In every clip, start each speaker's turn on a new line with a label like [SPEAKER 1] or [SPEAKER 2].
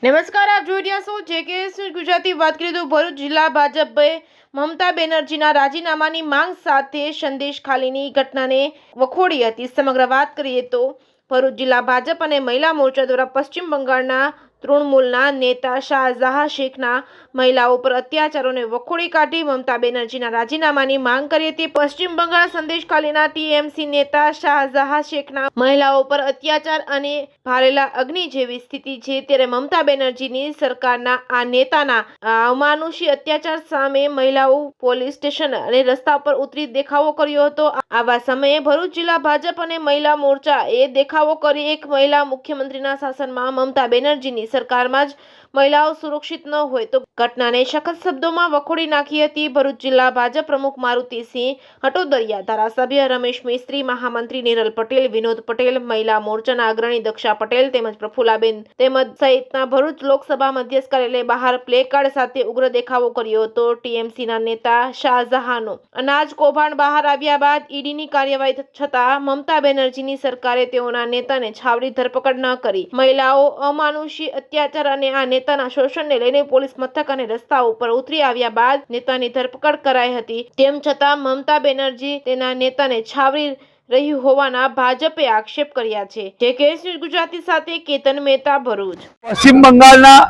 [SPEAKER 1] નમસ્કાર, આપ જોઈ રહ્યા છો જેકેએસ ન્યૂઝ ગુજરાતી। વાત કરીએ તો ભરૂચ જિલ્લા ભાજપે મમતા બેનર્જીના રાજીનામાની માંગ સાથે સંદેશ ખાલીની ઘટનાને વખોડી હતી। સમગ્ર વાત કરીએ તો ભરૂચ જિલ્લા ભાજપ અને મહિલા મોરચા દ્વારા પશ્ચિમ બંગાળના તૃણમૂલના નેતા શાહજહાં શેખના મહિલાઓ પર અત્યાચારોને વખોડી કાઢી મમતા બેનર્જીના રાજીનામાની માંગ કરી હતી। પશ્ચિમ બંગાળ સંદેશ ખાલીના ટીએમસી નેતા શાહજહાં શેખના મહિલાઓ પર અત્યાચાર અને ભારેલા અગ્નિ જેવી સ્થિતિ છે, ત્યારે મમતા બેનર્જીની સરકારના આ નેતાના અમાનુષી અત્યાચાર સામે મહિલાઓ પોલીસ સ્ટેશન અને રસ્તા પર ઉતરી દેખાવો કર્યો હતો। આવા સમયે ભરૂચ જિલ્લા ભાજપ અને મહિલા મોરચાએ દેખાવો કરી એક મહિલા મુખ્યમંત્રીના શાસનમાં મમતા બેનર્જીની સરકારમાં જ મહિલાઓ સુરક્ષિત ન હોય તો ઘટનાને સખત શબ્દોમાં વખોડી નાખી હતી। ભરૂચ જિલ્લા ભાજપ પ્રમુખ મારુતિસિંહ હટોદરિયા, ધારાસભ્ય રમેશ મિસ્ત્રી, મહામંત્રી નિરલ પટેલ, વિનોદ પટેલ, મહિલા મોરચાના અગ્રણી દક્ષા પટેલ તેમજ પ્રફુલાબેન તેમજ સહિતના ભરૂચ લોકસભા મધ્યસ્થ કાર્યાલય બહાર પ્લેકાર્ડ સાથે ઉગ્ર દેખાવો કર્યો હતો। ટીએમસીના નેતા શાહજહાંનો અનાજ કૌભાંડ બહાર આવ્યા બાદ ઈડીની કાર્યવાહી છતાં મમતા બેનર્જીની સરકારે તેઓના નેતાને છાવરી ધરપકડ ન કરી। મહિલાઓ અમાનુષી અત્યાચાર અને આ નેતાના શોષણને લઈને પોલીસ મથક અને રસ્તા ઉપર ઉતરી આવ્યા બાદ નેતાની ધરપકડ કરાઈ હતી। તેમ છતાં મમતા બેનર્જી તેના નેતાને છાવરી રહ્યું હોવાના ભાજપે આક્ષેપ કર્યા છે। જેકેએસ ન્યૂઝ ગુજરાતી સાથે કેતન મહેતા, ભરૂચ।
[SPEAKER 2] પશ્ચિમ બંગાળના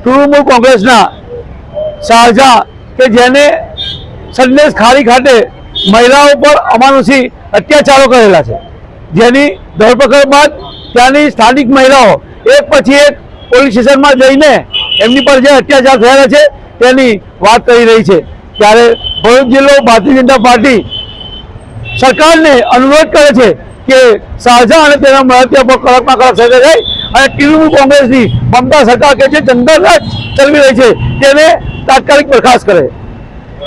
[SPEAKER 2] તૃણમૂલ કોંગ્રેસના શાહજહાં કે જેને સંદેશ ખાલી ખાતે મહિલાઓ પર અમાનુષી અત્યાચારો કરેલા છે, જેની ધરપકડ બાદ ત્યાંની સ્થાનિક મહિલાઓ એક પછી એક પોલીસ સ્ટેશનમાં જઈને એમની પર જે અત્યાચાર થયેલા છે તેની વાત કરી રહી છે। ત્યારે ભરૂચ જિલ્લો ભારતીય જનતા પાર્ટી સરકારને અનુરોધ કરે છે કે શાહજહાં અને તેના મળતિયા પર કડકમાં કડક સજા થાય અને તૃણમૂલ કોંગ્રેસની મમતા સરકાર કે જે જંગલ રાજ ચલાવી રહી છે તેને તાત્કાલિક બરખાસ્ત કરે।